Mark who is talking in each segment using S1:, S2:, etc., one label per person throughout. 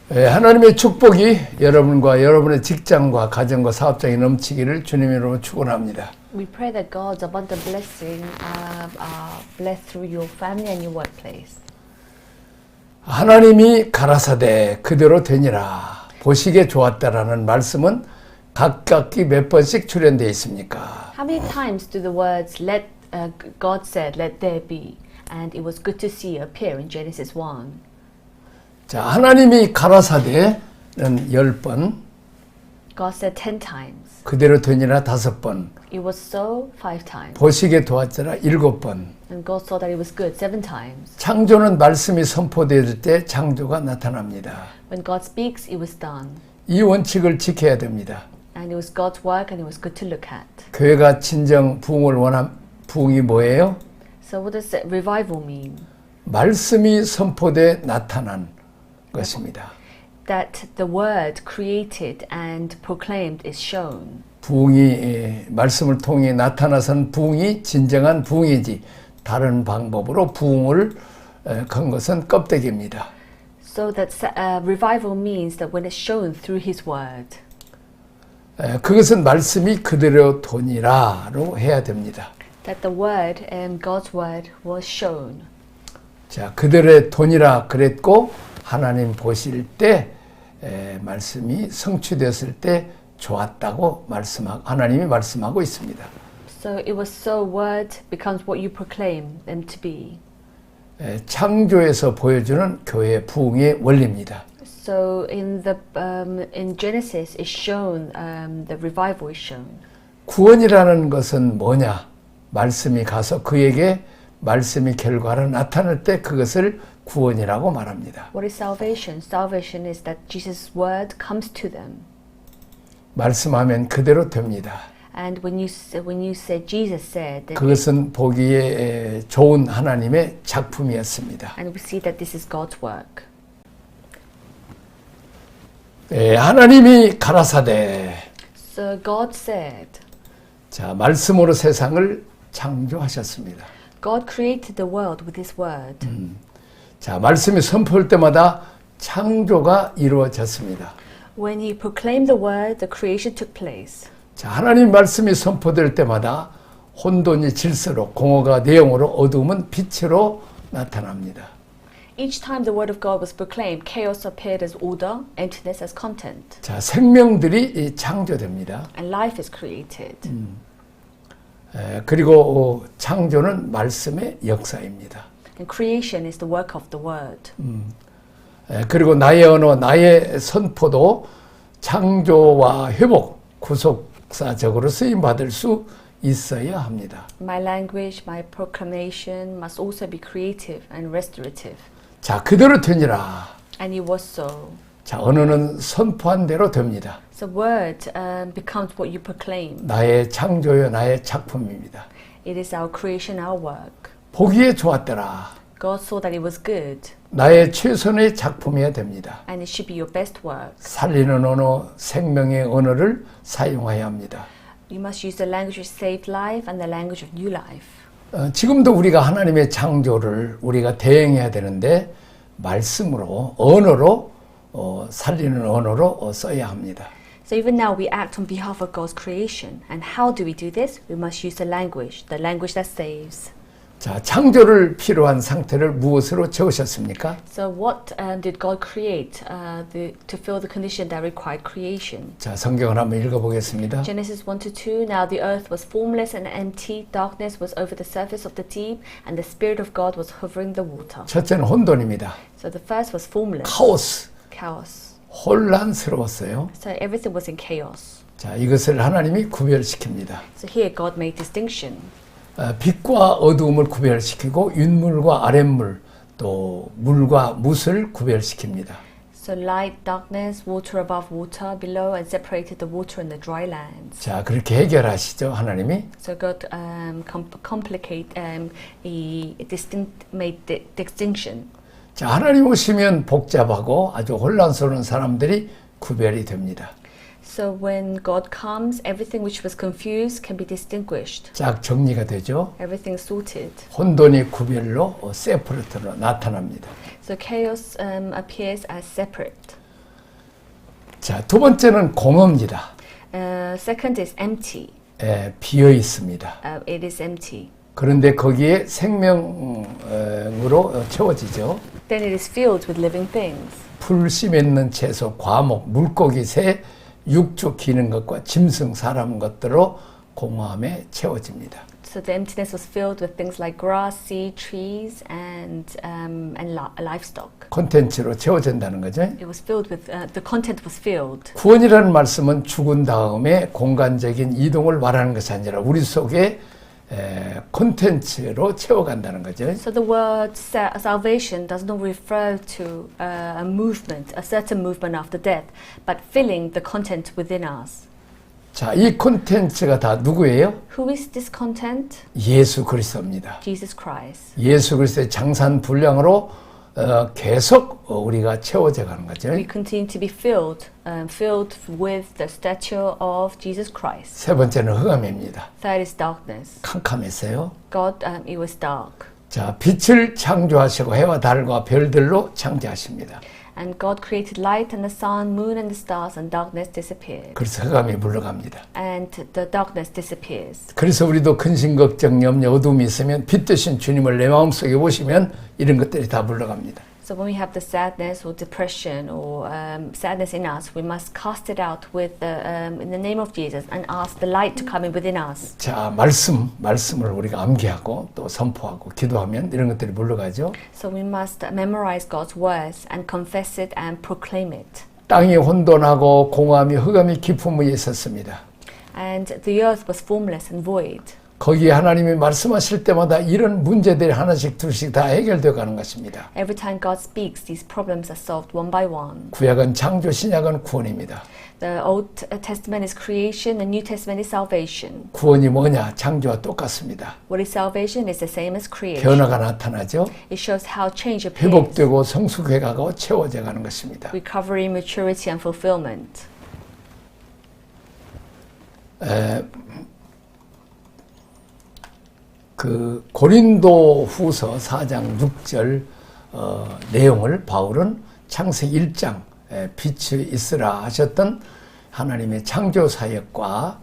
S1: 하나님의 축복이 여러분과 여러분의 직장과 가정과 사업장에 넘치기를 주님의 이름으로 축원합니다.
S2: We pray that God's abundant blessing bless through your family and your workplace.
S1: 하나님이 가라사대 그대로 되니라 보시기에 좋았다라는 말씀은 각각이 몇 번씩 출연되어 있습니까?
S2: How many times do the words God said, let there be, and it was good to see appear in Genesis 1?
S1: 자, 하나님이 가라사대는 10번,
S2: God said 10 times.
S1: 그대로 되니라 5번,
S2: It was so 5 times.
S1: 보시기에 좋았더라 7번.
S2: And God saw that it was good 7 times.
S1: 창조는 말씀이 선포될 때 창조가 나타납니다.
S2: When God speaks, it was done.
S1: 이 원칙을 지켜야 됩니다.
S2: And it was God's work and it was good to look at.
S1: 교회가 진정 부흥을 부흥이 뭐예요?
S2: So what does revival mean?
S1: 말씀이 선포돼 나타난 것입니다.
S2: That the word created and proclaimed is shown.
S1: 부흥이 말씀을 통해 나타나선 부흥이 진정한 부흥이지 다른 방법으로 부흥을 건 것은 껍데기입니다.
S2: So that revival means that when it's shown through His word.
S1: 그것은 말씀이 그대로 되니라로 해야 됩니다.
S2: That the word and God's word was shown.
S1: 자, 그대로 되니라 그랬고 하나님 보실 때 말씀이 성취되었을 때 좋았다고 하나님이 말씀하고 있습니다.
S2: So it was so word becomes what you proclaim them to be.
S1: 창조에서 보여주는 교회의 부흥의 원리입니다.
S2: So in Genesis is shown the revival is shown.
S1: 구원이라는 것은 뭐냐? 말씀이 가서 그에게 말씀이 결과로 나타날 때 그것을 구원이라고 말합니다.
S2: What is salvation? Salvation is that Jesus' word comes to them.
S1: 말씀하면 그대로 됩니다.
S2: And when you said Jesus said, that
S1: 그것은 보기에 좋은 하나님의 작품이었습니다.
S2: and we see that this is God's work.
S1: 하나님이 가라사대.
S2: So God said,
S1: 자, 말씀으로 세상을 창조하셨습니다.
S2: God created the world with His word.
S1: 자, 말씀이 선포할 때마다 창조가 이루어졌습니다.
S2: When He proclaimed the word, the creation took place.
S1: 자, 하나님 말씀이 선포될 때마다 혼돈이 질서로, 공허가 내용으로, 어두움은 빛으로 나타납니다.
S2: Each time the word of God was proclaimed, chaos appeared as order, emptiness as content.
S1: 자, 생명들이 창조됩니다.
S2: And life is created.
S1: 그리고 창조는 말씀의 역사입니다.
S2: And creation is the work of the word.
S1: 그리고 나의 언어, 나의 선포도 창조와 회복, 구속사적으로 쓰임받을 수 있어야 합니다.
S2: My language, my proclamation must also be creative and restorative.
S1: 자, 그대로 되니라.
S2: And it was so.
S1: 자, 언어는 선포한 대로 됩니다.
S2: So word becomes what you proclaim.
S1: 나의 창조요, 나의 작품입니다.
S2: It is our creation, our work.
S1: 보기에 좋았더라.
S2: God saw that it was good.
S1: 나의 최선의 작품이어야 됩니다.
S2: And it should be your best work.
S1: 살리는 언어, 생명의 언어를 사용해야 합니다.
S2: You must use the language which saved life and the language of new life.
S1: 지금도 우리가 하나님의 창조를 우리가 대행해야 되는데 말씀으로, 언어로 살리는 언어로 써야 합니다.
S2: So even now we act on behalf of God's creation. And how do we do this? We must use the language that saves.
S1: 자, 창조를 필요한 상태를 무엇으로 채우셨습니까?
S2: So what did God create to fill the condition that required creation?
S1: 자, 성경을 한번 읽어보겠습니다.
S2: Genesis 1-2, Now the earth was formless and empty, darkness was over the surface of the deep, and the Spirit of God was hovering the water.
S1: 첫째는 혼돈입니다.
S2: So the first was formless.
S1: 카오스. 혼란스러웠어요.
S2: So everything was in chaos.
S1: 자, 이것을 하나님이 구별시킵니다.
S2: So here God made distinction.
S1: 빛과 어두움을 구별시키고 윗물과 아랫물 또 물과 뭇을 구별시킵니다.
S2: So light, darkness, water above water below, and separated the water and the dry lands.
S1: 자, 그렇게 해결하시죠, 하나님이.
S2: So God made distinction.
S1: 자, 하나님 오시면 복잡하고 아주 혼란스러운 사람들이 구별이 됩니다.
S2: So when God comes, everything which was confused can be distinguished.
S1: 쫙 정리가 되죠.
S2: Everything sorted.
S1: 혼돈이 구별로 세퍼레이트로 나타납니다.
S2: So chaos appears as separate.
S1: 자, 두 번째는 공허입니다.
S2: Second is empty.
S1: 비어 있습니다.
S2: It is empty.
S1: 그런데 거기에 생명으로 채워지죠.
S2: Then it is filled with living things.
S1: 풀, 씨 맺는 채소, 과목, 물고기, 새, 육축 기는 것과 짐승, 사람 것들로 공허함에 채워집니다.
S2: So the emptiness was filled with things like grass, sea, trees, and livestock.
S1: 콘텐츠로 채워진다는 거죠.
S2: It was filled with the content was filled.
S1: 구원이라는 말씀은 죽은 다음에 공간적인 이동을 말하는 것이 아니라 우리 속에 콘텐츠로 채워간다는 거죠.
S2: So the word salvation does not refer to a movement, a certain movement after death, but filling the content within us.
S1: 자, 이 콘텐츠가 다 누구예요?
S2: Who is this content?
S1: 예수 그리스도입니다.
S2: Jesus Christ.
S1: 예수 그리스도의 장산 분량으로 계속 우리가 채워져 가는 거죠.
S2: We continue to be filled with the stature of Jesus Christ.
S1: 세 번째는 흑암입니다.
S2: Third is darkness.
S1: 캄캄했어요.
S2: God, it was dark.
S1: 자, 빛을 창조하시고 해와 달과 별들로 창조하십니다.
S2: And God created light and the sun, moon and the stars, and darkness disappeared.
S1: 그래서 흑암이 물러갑니다.
S2: And the darkness disappears.
S1: 그래서 우리도 근심, 걱정, 염려, 어둠이 있으면 빛 대신 주님을 내 마음속에 보시면 이런 것들이 다 물러갑니다.
S2: So when we have the sadness or depression or sadness in us, we must cast it out with in the name of Jesus and ask the light to come in within us.
S1: 자, 말씀을 우리가 암기하고 또 선포하고 기도하면 이런 것들이 물러가죠.
S2: So we must memorize God's words and confess it and proclaim it.
S1: 땅이 혼돈하고 공허함이 흑암이 깊은 위에 있었습니다.
S2: And the earth was formless and void.
S1: 거기에 하나님이 말씀하실 때마다 이런 문제들이 하나씩 둘씩 다 해결되어 가는 것입니다.
S2: Every time God speaks, these problems are solved one by one.
S1: 구약은 창조, 신약은 구원입니다.
S2: The Old Testament is creation, the New Testament is salvation.
S1: 구원이 뭐냐? 창조와 똑같습니다.
S2: What is salvation is the same as creation.
S1: 변화가 나타나죠.
S2: It shows how change appears.
S1: 회복되고 성숙해가고 채워져 가는 것입니다.
S2: Recovery, maturity, and fulfillment.
S1: 그 고린도 후서 4장 6절 내용을 바울은 창세기 1장 빛이 있으라 하셨던 하나님의 창조 사역과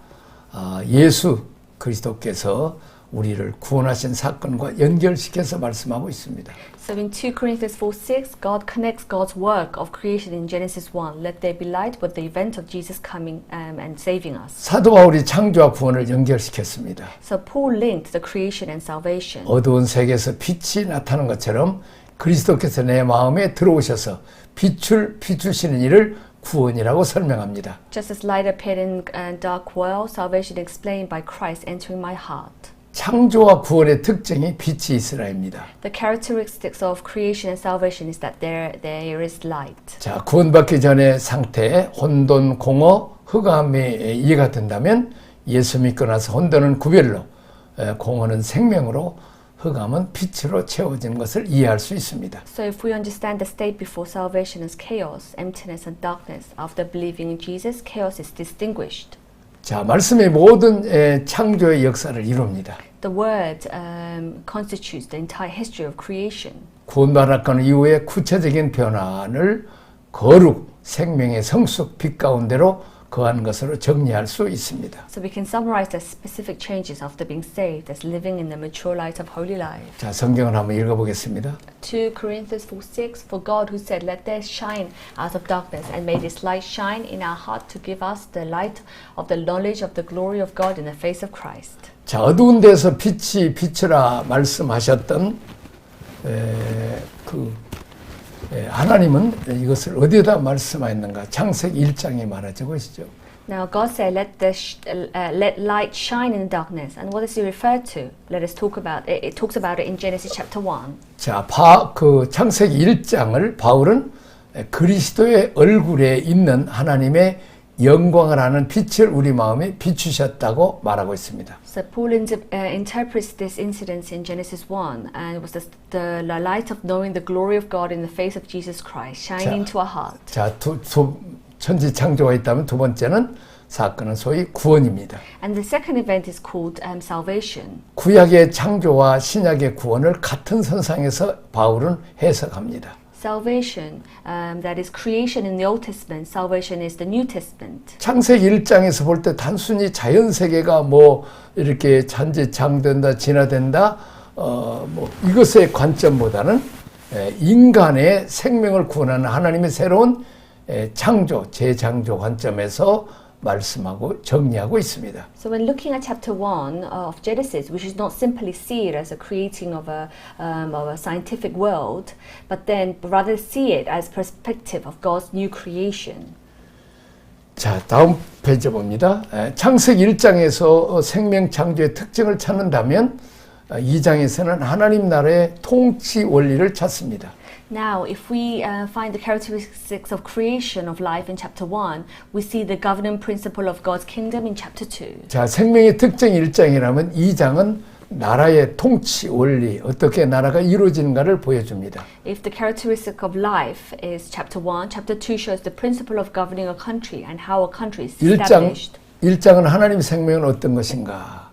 S1: 예수 그리스도께서 우리를 구원하신 사건과 연결시켜서 말씀하고 있습니다.
S2: So in 2 Corinthians 4:6, God connects God's work of creation in Genesis 1. Let there be light with the event of Jesus coming and saving us.
S1: 사도 바울이 창조와 구원을 연결시켰습니다.
S2: So Paul linked the creation and salvation.
S1: 어두운 세계에서 빛이 나타난 것처럼 그리스도께서 내 마음에 들어오셔서 빛을 비추시는 일을 구원이라고 설명합니다.
S2: Just as light appeared in a dark world, salvation explained by Christ entering my heart.
S1: 창조와 구원의 특징이 빛이 있으라입니다.
S2: The characteristics of creation and salvation is that there is light.
S1: 자, 구원받기 전의 상태, 혼돈, 공허, 흑암이 이해가 된다면 예수 믿고 나서 혼돈은 구별로, 공허는 생명으로, 흑암은 빛으로 채워진 것을 이해할 수 있습니다.
S2: So if we understand the state before salvation as chaos, emptiness and darkness, after believing in Jesus, chaos is distinguished.
S1: 자, 말씀의 모든 창조의 역사를 이룹니다.
S2: The word constitutes the entire history of creation.
S1: 구원받았건 이후에 구체적인 변화를 거룩, 생명의 성숙, 빛 가운데로 거한 것으로 정리할 수 있습니다.
S2: So we can summarize the specific changes after being saved as living in the mature light of holy life.
S1: 자, 성경을 한번 읽어보겠습니다.
S2: 2 Corinthians 4:6 For God who said, Let there shine out of darkness and made his light shine in our heart to give us the light of the knowledge of the glory of God in the face of Christ.
S1: 자, 어두운 데서 빛이 비추라 말씀하셨던 하나님은 이것을 어디에다 말씀하였는가? 창세기 1장에 말하죠, 보시죠.
S2: Now God said, let light shine in the darkness. And what does he refer to? Let us talk about it. It talks about it in Genesis chapter 1.
S1: 자, 창세기 1장을 바울은 그리스도의 얼굴에 있는 하나님의 영광을 아는 빛을 우리 마음에 비추셨다고 말하고 있습니다.
S2: So Paul interprets this incident in Genesis 1, and it was the light of knowing the glory of God in the face of Jesus Christ shining into our heart.
S1: 자, 천지 창조가 있다면 두 번째는 사건은 소위 구원입니다.
S2: And the second event is called salvation.
S1: 구약의 창조와 신약의 구원을 같은 선상에서 바울은 해석합니다.
S2: Salvation, that is creation in the Old Testament. Salvation is the New Testament.
S1: 창세기 1장에서 볼 때 단순히 자연 세계가 뭐 이렇게 잔재장된다, 진화된다, 뭐 이것의 관점보다는 인간의 생명을 구원하는 하나님의 새로운 창조, 재창조 관점에서 말씀하고 정리하고 있습니다.
S2: So when looking at chapter 1 of Genesis, we should not simply see it as a creating of a scientific world, but then rather see it as perspective of God's new creation.
S1: 자, 다음 페이지 봅니다. 창세기 1장에서 생명 창조의 특징을 찾는다면 2장에서는 하나님 나라의 통치 원리를 찾습니다.
S2: Now, if we find the characteristics of creation of life in chapter 1, we see the governing principle of God's kingdom in chapter 2.
S1: 자, 생명의 특징이 1장이라면 2장은 나라의 통치 원리, 어떻게 나라가 이루어지는가를 보여줍니다.
S2: If the characteristic of life is chapter 1, chapter 2 shows the principle of governing a country and how a country is established.
S1: 1장은 하나님의 생명은 어떤 것인가?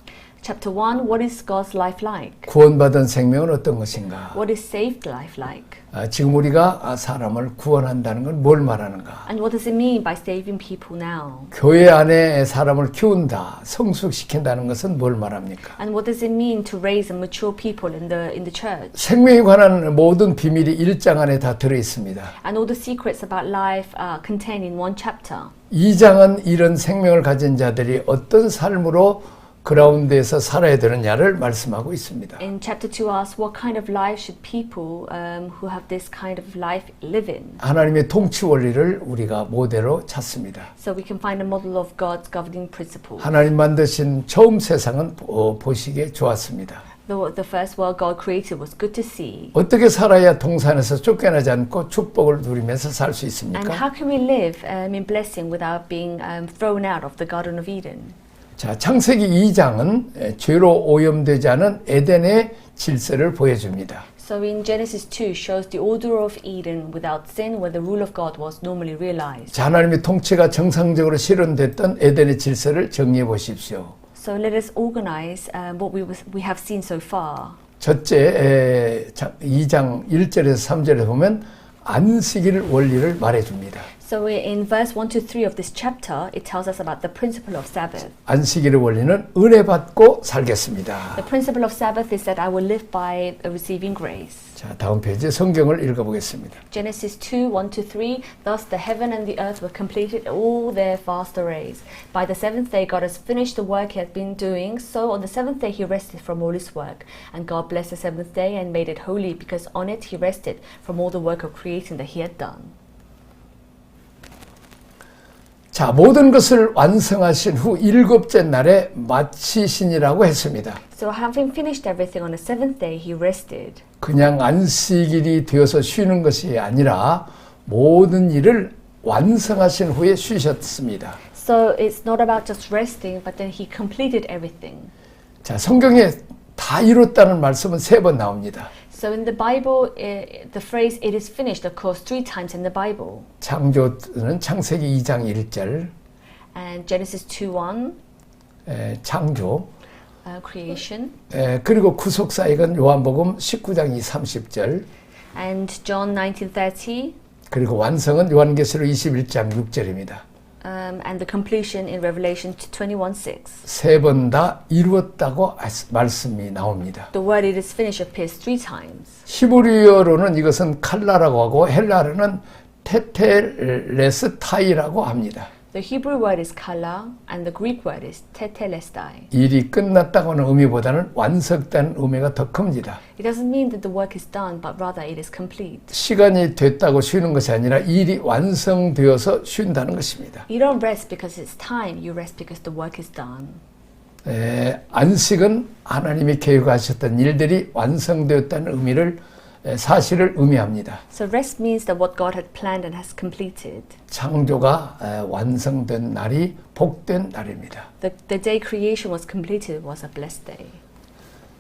S2: Chapter 1, what is God's life like?
S1: 구원받은 생명은 어떤 것인가?
S2: What is saved life like?
S1: 지금 우리가 사람을 구원한다는 건 뭘 말하는가?
S2: And what does it mean by saving people now?
S1: 교회 안에 사람을 키운다, 성숙시킨다는 것은 뭘 말합니까?
S2: And what does it mean to raise and mature people in the church?
S1: 생명에 관한 모든 비밀이 1장 안에 다 들어 있습니다.
S2: And all the secrets about life are contained in one chapter.
S1: 2장은 이런 생명을 가진 자들이 어떤 삶으로 그라운드에서 살아야 되느냐를 말씀하고 있습니다.
S2: In chapter 2 asks what kind of life should people who have this kind of life live in?
S1: 하나님의 통치 원리를 우리가 모델로 찾습니다.
S2: So we can find a model of God's governing principles.
S1: 하나님 만드신 처음 세상은 보시기에 좋았습니다.
S2: The first world God created was good to see.
S1: 어떻게 살아야 동산에서 쫓겨나지 않고 축복을 누리면서 살 수
S2: And
S1: 있습니까?
S2: how can we live in blessing without being thrown out of the Garden of Eden?
S1: 자, 창세기 2장은 죄로 오염되지 않은 에덴의 질서를 보여줍니다.
S2: So in Genesis 2 shows the order of Eden without sin where the rule of God was normally realized.
S1: 자, 하나님의 통치가 정상적으로 실현됐던 에덴의 질서를 정리해 보십시오.
S2: So let us organize what we have seen so far.
S1: 첫째 2장 1절에서 3절에 보면 안식일 원리를 말해줍니다.
S2: So in verse 1 to 3 of this chapter, it tells us about the principle of Sabbath.
S1: 안식일의 원리는 은혜 받고 살겠습니다.
S2: The principle of Sabbath is that I will live by receiving grace.
S1: 자, 다음 페이지 성경을 읽어보겠습니다.
S2: Genesis 2, 1 to 3, thus the heaven and the earth were completed all their vast arrays. By the seventh day God has finished the work he had been doing, so on the seventh day he rested from all his work. And God blessed the seventh day and made it holy, because on it he rested from all the work of creating that he had done.
S1: 자, 모든 것을 완성하신 후 일곱째 날에 마치시니라고 했습니다.
S2: So having finished everything on the seventh day, he rested.
S1: 그냥 안식일이 되어서 쉬는 것이 아니라 모든 일을 완성하신 후에 쉬셨습니다.
S2: So it's not about just resting, but then he completed everything.
S1: 자, 성경에 다 이뤘다는 말씀은 3번 나옵니다.
S2: So in the Bible, the phrase "it is finished" occurs 3 times in the Bible.
S1: 창조는 창세기 2장 1절,
S2: And Genesis 2:1,
S1: 창조,
S2: creation.
S1: 그리고 구속사역은 요한복음 19장 30절,
S2: And John 19:30,
S1: 그리고 완성은 요한계시록 21장 6절입니다.
S2: and the completion in Revelation 21:6.
S1: 3번 다 이루었다고 말씀이 나옵니다.
S2: The word "it is finished" appears 3 times.
S1: 히브리어로는 이것은 칼라라고 하고 헬라어로는 테텔레스타이라고 합니다.
S2: The Hebrew word is kala, and the Greek word is tetelestai.
S1: 일이 끝났다고 하는 의미보다는 완성된 의미가 더 큽니다.
S2: It doesn't mean that the work is done, but rather it is complete.
S1: 시간이 됐다고 쉬는 것이 아니라 일이 완성되어서 쉰다는 것입니다.
S2: You don't rest because it's time, you rest because the work is done.
S1: 안식은 하나님이 계획하셨던 일들이 완성되었다는 사실을 의미합니다.
S2: So rest means that what God had planned and has completed.
S1: 창조가 완성된 날이 복된 날입니다.
S2: The day creation was completed was a blessed day.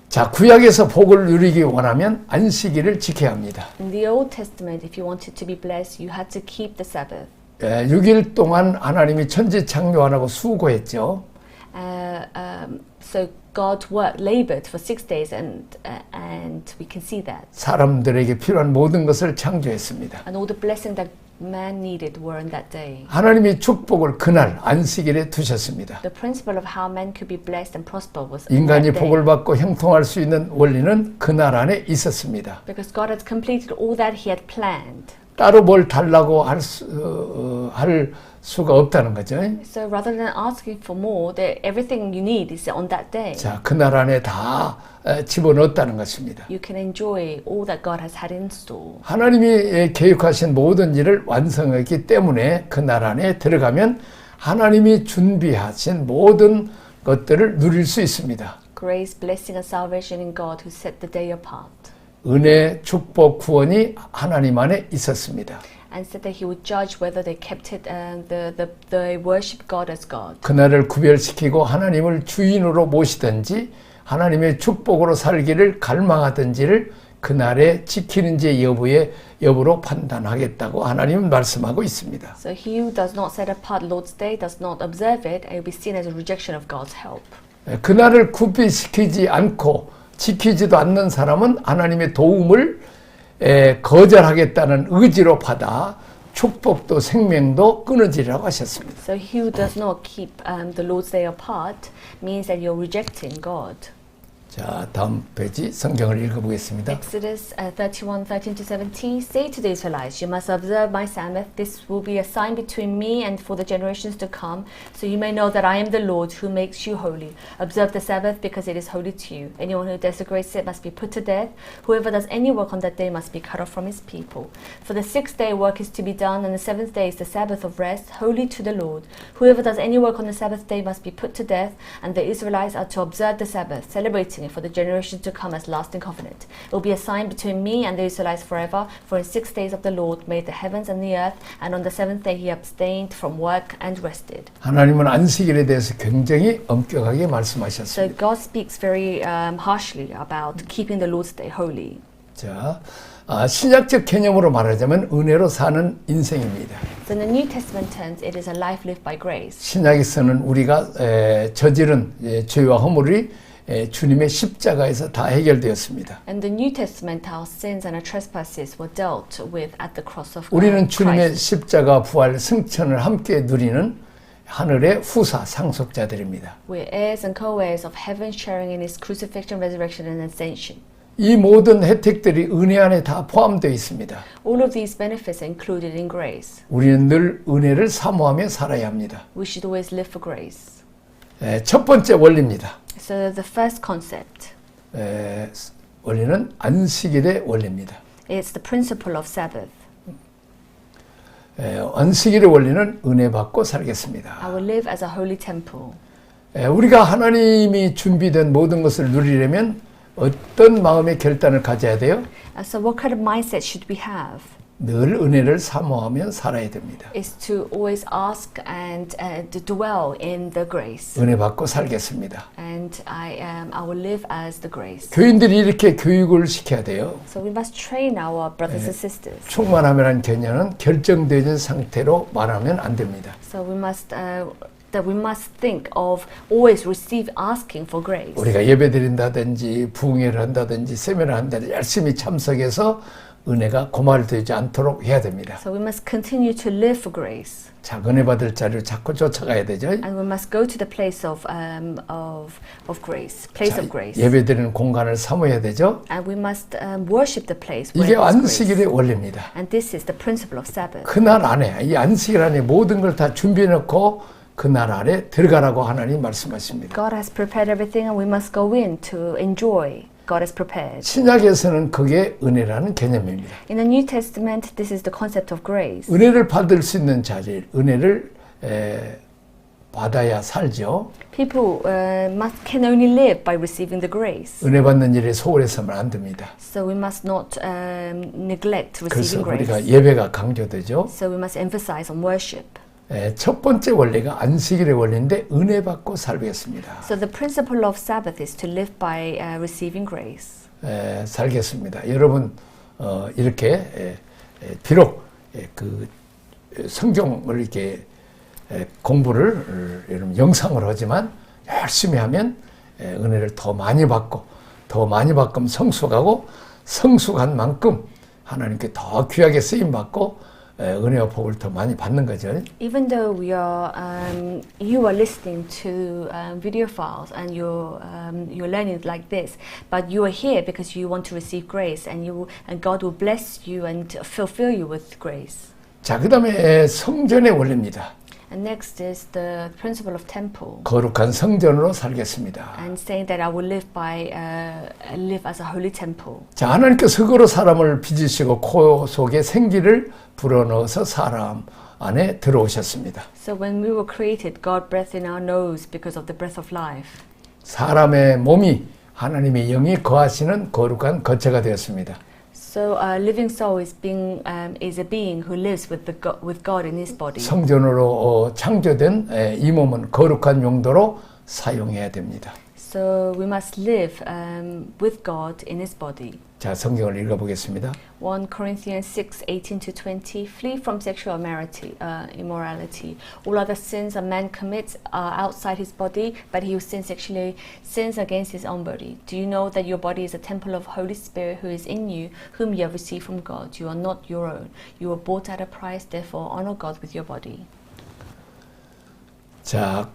S1: 자, 구약에서 복을 누리기 원하면 안식일을 지켜야 합니다.
S2: In the Old Testament, if you wanted to be blessed, you had to keep the Sabbath.
S1: 6일 동안 하나님이 천지 창조 안 하고 수고했죠.
S2: So God worked, labored for 6 days, and we can see that.
S1: 사람들에게 필요한 모든 것을 창조했습니다.
S2: And all the blessing that man needed were in that day.
S1: 하나님이 축복을 그날 안식일에 두셨습니다.
S2: The principle of how man could be blessed and prosper was
S1: 인간이
S2: in that day.
S1: 복을 받고 형통할 수 있는 원리는 그날 안에 있었습니다.
S2: Because God had completed all that He had planned.
S1: 따로 뭘 달라고 할 수가 없다는 거죠.
S2: So rather than asking for more, everything you need is on that day.
S1: 자, 그날 안에 다 집어넣었다는 것입니다.
S2: You can enjoy all that God has had in store.
S1: 하나님이 계획하신 모든 일을 완성했기 때문에 그날 안에 들어가면 하나님이 준비하신 모든 것들을 누릴 수 있습니다.
S2: Grace, blessing, and salvation in God who set the day apart.
S1: 은혜, 축복, 구원이 하나님 안에 있었습니다.
S2: And said that He would judge whether they kept it and they worship God as God.
S1: 그날을 구별시키고 하나님을 주인으로 모시든지 하나님의 축복으로 살기를 갈망하든지를 그날에 지키는지 여부로 판단하겠다고 하나님은 말씀하고 있습니다.
S2: So he who does not set apart Lord's day does not observe it and will be seen as a rejection of God's help.
S1: 그날을 구별시키지 않고 지키지도 않는 사람은 하나님의 도움을 거절하겠다는 의지로 받아 축복도 생명도 끊어지라고 하셨습니다.
S2: So he who does not keep the Lord's day apart means that you're rejecting God.
S1: 자, 다음 페이지 성경을 읽어보겠습니다.
S2: Exodus 31:13-17 Say to the Israelites, you must observe my Sabbath. This will be a sign between me and for the generations to come, so you may know that I am the Lord who makes you holy. Observe the Sabbath because it is holy to you. Anyone who desecrates it must be put to death. Whoever does any work on that day must be cut off from his people. For the 6th day work is to be done, and the 7th day is the Sabbath of rest, holy to the Lord. Whoever does any work on the Sabbath day must be put to death, and the Israelites are to observe the Sabbath, celebrating it for the generations to come as lasting covenant. It will be a sign between me and the Israelites forever, for in 6 days of the Lord made the heavens and the earth, and on the 7th day He abstained from work and rested.
S1: 하나님은 안식일에 대해서 굉장히 엄격하게
S2: So
S1: 말씀하셨습니다.
S2: God speaks very harshly about keeping the Lord's day holy.
S1: 자, 신약적 개념으로 말하자면 은혜로 사는 인생입니다.
S2: So in the New Testament terms, it is a life lived by grace.
S1: 신약에서는 우리가 저지른 죄와 허물이 주님의 십자가에서 다 해결되었습니다.
S2: In the New Testament, our sins and our trespasses were dealt with at the cross of
S1: 우리는 주님의
S2: Christ.
S1: 십자가 부활 승천을 함께 누리는 하늘의 후사 상속자들입니다.
S2: We're heirs and co-heirs of heaven, sharing in His crucifixion, resurrection, and ascension.
S1: 이 모든 혜택들이 은혜 안에 다 포함되어 있습니다.
S2: All of these benefits are included in grace.
S1: 우리는 늘 은혜를 사모하며 살아야 합니다.
S2: We should always live for grace.
S1: 첫 번째 원리입니다.
S2: So the first concept
S1: 원리는 안식일의 원리입니다.
S2: is the principle of Sabbath.
S1: 안식일의 원리는 은혜 받고 살겠습니다.
S2: I will live as a holy temple.
S1: 우리가 하나님이 준비된 모든 것을 누리려면 어떤 마음의 결단을 가져야 돼요?
S2: So what kind of mindset should we have?
S1: 늘 은혜를 사모하며 살아야 됩니다.
S2: Is to always ask and to dwell in the grace.
S1: 은혜 받고 살겠습니다.
S2: And I will live as the grace.
S1: 교인들이 이렇게 교육을 시켜야 돼요.
S2: So we must train our brothers and sisters.
S1: 충만함이라는 개념은 결정되어진 상태로 말하면 안 됩니다.
S2: So we must think of always asking for grace.
S1: 우리가 예배드린다든지 부흥회를 한다든지 세미나를 한다든지 열심히 참석해서 은혜가 고갈되지 않도록 해야 됩니다.
S2: So we must continue to live for grace.
S1: 자, 은혜 받을 자리를 자꾸 쫓아가야 되죠.
S2: And we must go to the place of grace, place
S1: 자,
S2: of grace.
S1: 예배드리는 공간을 사모해야 되죠.
S2: And we must worship the place
S1: 이게
S2: where there is
S1: 안식일의
S2: grace.
S1: 원리입니다.
S2: And this is the principle of Sabbath.
S1: 그날 안에 이 안식일 안에 모든 걸 다 준비해 놓고 그날 안에 들어가라고 하나님 말씀하십니다.
S2: God has prepared everything and we must go in to enjoy. God has prepared.
S1: 신약에서는 그게 은혜라는 개념입니다.
S2: In the New Testament, this is the concept of grace.
S1: 은혜를 받을 수 있는 자리, 은혜를 받아야 살죠.
S2: People can only live by receiving the grace.
S1: 은혜 받는 일에 소홀해서는 안 됩니다.
S2: So we must not neglect
S1: 그래서
S2: receiving
S1: 우리가
S2: grace.
S1: 예배가 강조되죠.
S2: So we must emphasize on worship.
S1: 첫 번째 원리가 안식일의 원리인데 은혜 받고 살겠습니다.
S2: So the principle of Sabbath is to live by receiving grace.
S1: 살겠습니다. 여러분 이렇게 비록 그 성경을 이렇게 공부를 여러분 영상으로 하지만 열심히 하면 은혜를 더 많이 받고 더 많이 받으면 성숙하고 성숙한 만큼 하나님께 더 귀하게 쓰임 받고 은혜와 복을 더 많이 받는 거죠.
S2: Even though you are listening to video files and you're learning like this, but you are here because you want to receive grace, and God will bless you and fulfill you with grace.
S1: 자, 그다음에 성전의 원리입니다.
S2: And next is the principle of temple,
S1: 거룩한 성전으로 살겠습니다.
S2: and saying that I will live as a holy temple.
S1: 자, 하나님께서 흙으로 사람을 빚으시고 코 속에 생기를 불어넣어서 사람 안에 들어오셨습니다.
S2: So when we were created, God breathed in our nose because of the breath of life.
S1: 사람의 몸이 하나님의 영이 거하시는 거룩한 거처가 되었습니다.
S2: So a living soul is a being who lives with God in his body.
S1: 성전으로 창조된 이 몸은 거룩한 용도로 사용해야 됩니다.
S2: So we must live with God in his body.
S1: 자, 성경을 읽어보겠습니다.
S2: 1 Corinthians 6:18-20 Flee from sexual immorality. All other sins a man commits are outside his body, but he who sins sexually sins against his own body. Do you know that your body is a temple of Holy Spirit who is in you, whom you have received from God? You are not your own. You were bought at a price, therefore honor God with your body.
S1: 자,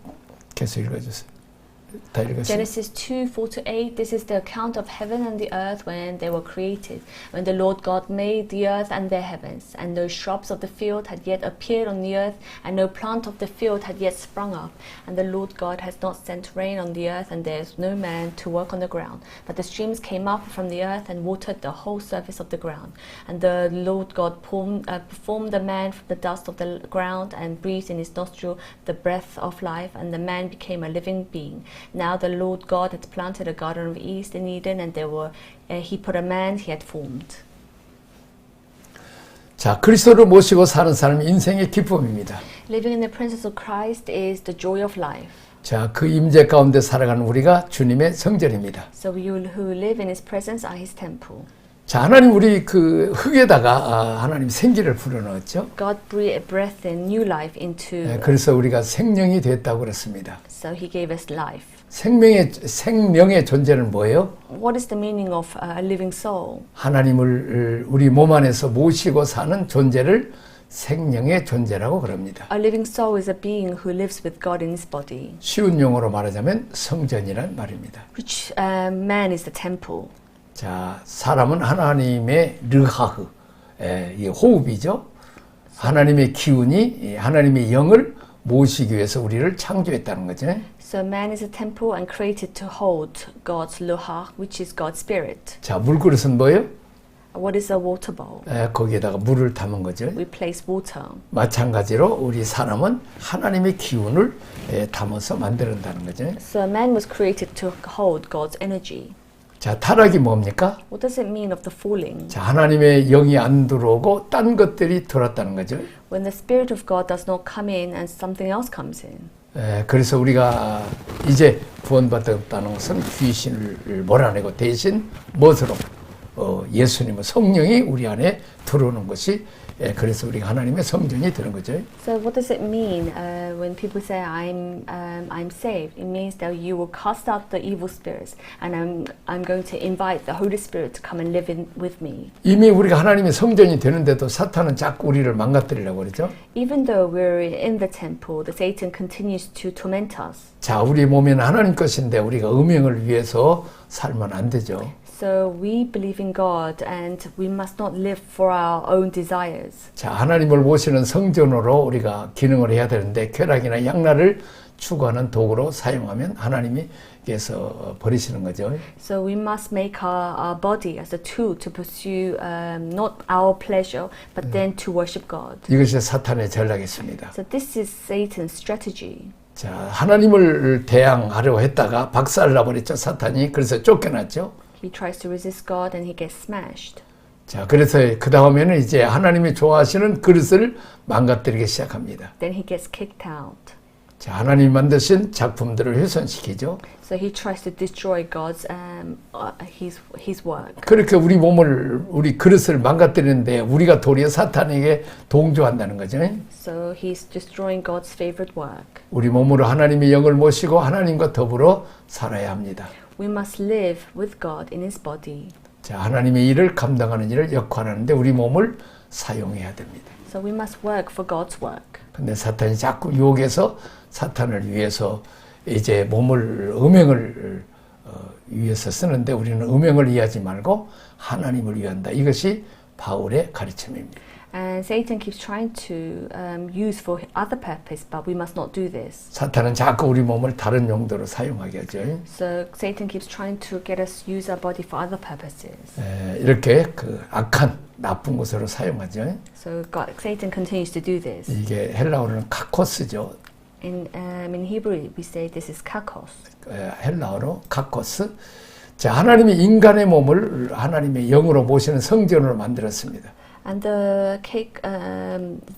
S1: 계속 읽어주세요. 다 읽었어요.
S2: Genesis 2:4-8. This is the account of heaven and the earth when they were created, when the Lord God made the earth and their heavens, and no shrubs of the field had yet appeared on the earth, and no plant of the field had yet sprung up. And the Lord God has not sent rain on the earth, and there is no man to work on the ground. But the streams came up from the earth and watered the whole surface of the ground. And the Lord God formed the man from the dust of the ground and breathed in his nostril the breath of life, and the man became a living being. Now the Lord God had planted a garden of east in Eden, and he put a man he had formed.
S1: 자, 그리스도를 모시고 사는 삶이 인생의 기쁨입니다.
S2: Living in the presence of Christ is the joy of life.
S1: 자, 그 임재 가운데 살아가는 우리가 주님의 성전입니다.
S2: So you who live in his presence are his temple.
S1: 자, 하나님 우리 그 흙에다가 하나님 생기를 불어넣었죠.
S2: God breathed in new life into.
S1: 그래서 우리가 생명이 됐다고 그랬습니다.
S2: So he gave us life.
S1: 생명의 존재는 뭐예요?
S2: What is the meaning of a living soul?
S1: 하나님을 우리 몸 안에서 모시고 사는 존재를 생명의 존재라고 그럽니다.
S2: A living soul is a being who lives with God in his body.
S1: 쉬운 용어로 말하자면 성전이란 말입니다.
S2: Which man is the temple.
S1: 자, 사람은 하나님의 르하흐, 이 호흡이죠. 하나님의 기운이 하나님의 영을 모시기 위해서 우리를 창조했다는 거죠.
S2: So man is a temple and created to hold God's ruach, which is God's spirit.
S1: 자, 물그릇은 뭐예요?
S2: What is a water bowl?
S1: 거기에다가 물을 담은 거죠.
S2: We place water.
S1: 마찬가지로 우리 사람은 하나님의 기운을 담아서 만든다는 거죠.
S2: So man was created to hold God's energy.
S1: 자, 타락이 뭡니까?
S2: What does it mean of the falling?
S1: 자, 하나님의 영이 안 들어오고 딴 것들이 들어왔다는 거죠.
S2: When the Spirit of God does not come in and something else comes in.
S1: 그래서 우리가 이제 구원받았다는 것은 귀신을 몰아내고 대신 무엇으로? 예수님의 성령이 우리 안에 들어오는 것이 그래서 우리가 하나님의 성전이 되는 거죠.
S2: So what does it mean when people say I'm saved? It means that you will cast out the evil spirits, and I'm going to invite the Holy Spirit to come and live with me.
S1: 이미 우리가 하나님의 성전이 되는데도 사탄은 자꾸 우리를 망가뜨리려고 그러죠.
S2: Even though we're in the temple, the Satan continues to torment us.
S1: 자, 우리 몸에는 하나님 것인데 우리가 음행을 위해서 살면 안 되죠.
S2: So we believe in God, and we must not live for our own desires.
S1: 자, 하나님을 모시는 성전으로 우리가 기능을 해야 되는데 쾌락이나 양날을 추구하는 도구로 사용하면 하나님께서 버리시는 거죠.
S2: So we must make our body as a tool to pursue not our pleasure, but then to worship God.
S1: 이것이 사탄의 전략이었습니다.
S2: So this is Satan's strategy.
S1: 자, 하나님을 대항하려 했다가 박살나버렸죠, 사탄이. 그래서 쫓겨났죠.
S2: He tries to resist God and he gets smashed.
S1: 자, 그래서 그 다음에는 이제 하나님이 좋아하시는 그릇을 망가뜨리기 시작합니다.
S2: Then he gets kicked out.
S1: 자, 하나님 만드신 작품들을 훼손시키죠.
S2: So he tries to destroy God's his work.
S1: 그렇게 우리 몸을, 우리 그릇을 망가뜨리는데 우리가 도리어 사탄에게 동조한다는 거죠.
S2: So he's destroying God's favorite work.
S1: 우리 몸으로 하나님의 영을 모시고 하나님과 더불어 살아야 합니다.
S2: We must live with God in his body.
S1: 자, 하나님의 일을 감당하는 일을 역할하는데 우리 몸을 사용해야 됩니다.
S2: So we must work for God's work.
S1: 근데 사탄이 자꾸 유혹해서 사탄을 위해서 이제 몸을 음행을 위해서 쓰는데 우리는 음행을 위하지 말고 하나님을 위한다. 이것이 바울의 가르침입니다.
S2: And Satan keeps trying to use for other purpose, but we must not do this.
S1: 사탄은 자꾸 우리 몸을 다른 용도로 사용하게 하죠.
S2: So Satan keeps trying to get us use our body for other purposes.
S1: 이렇게 그 악한 나쁜 것으로 사용하죠.
S2: So Satan continues to do this.
S1: 이게 헬라어로는 카코스죠.
S2: In Hebrew, we say this is kakos.
S1: 헬라어로 카코스. 자, 하나님이 인간의 몸을 하나님의 영으로 모시는 성전으로 만들었습니다.
S2: And the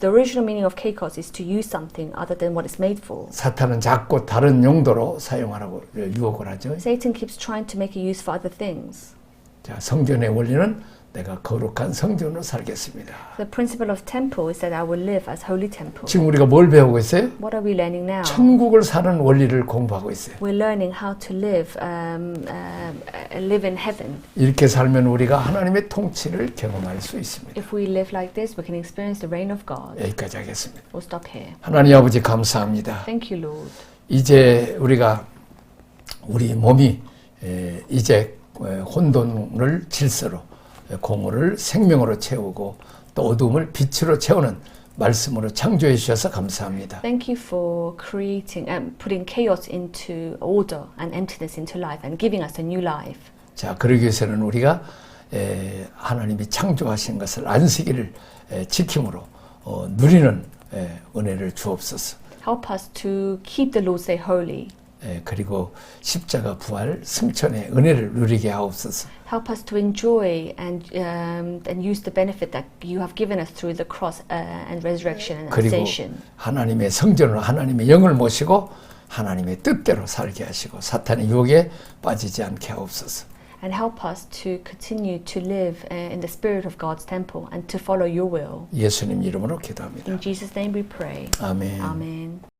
S2: original meaning of kakos is to use something other than what it's made for.
S1: 사탄은 자꾸 다른 용도로 사용하라고 유혹을 하죠.
S2: Satan keeps trying to make it use for other things.
S1: 자, 성전의 원리는 내가 거룩한 성전으로 살겠습니다.
S2: The principle of temple is that I will live as holy temple.
S1: 지금 우리가 뭘 배우고 있어요?
S2: What are we learning now?
S1: 천국을 사는 원리를 공부하고 있어요.
S2: We're learning how to live in heaven.
S1: 이렇게 살면 우리가 하나님의 통치를 경험할 수 있습니다.
S2: If we live like this, we can experience the reign of God.
S1: 여기까지 하겠습니다.
S2: We'll stop here.
S1: 하나님 아버지 감사합니다.
S2: Thank you, Lord.
S1: 이제 우리가 우리 몸이 이제 혼돈을 질서로 공허를 생명으로 채우고 또 어둠을 빛으로 채우는 말씀으로 창조해 주셔서 감사합니다.
S2: Thank you for creating and putting chaos into order and emptiness into life and giving us a new life.
S1: 자, 그러기 위해서는 우리가 하나님이 창조하신 것을 안식일을 지킴으로 누리는 은혜를 주옵소서.
S2: Help us to keep the Lord's Day holy.
S1: 그리고 십자가 부활 승천의 은혜를 누리게 하옵소서.
S2: Help us to enjoy and use the benefit that you have given us through the cross and resurrection and
S1: 그리고
S2: ascension.
S1: 하나님의 성전으로 하나님의 영을 모시고 하나님의 뜻대로 살게 하시고 사탄의 유혹에 빠지지 않게 하옵소서.
S2: And help us to continue to live in the spirit of God's temple and to follow your will.
S1: 예수님 이름으로 기도합니다.
S2: In Jesus' name we pray.
S1: 아멘.
S2: Amen.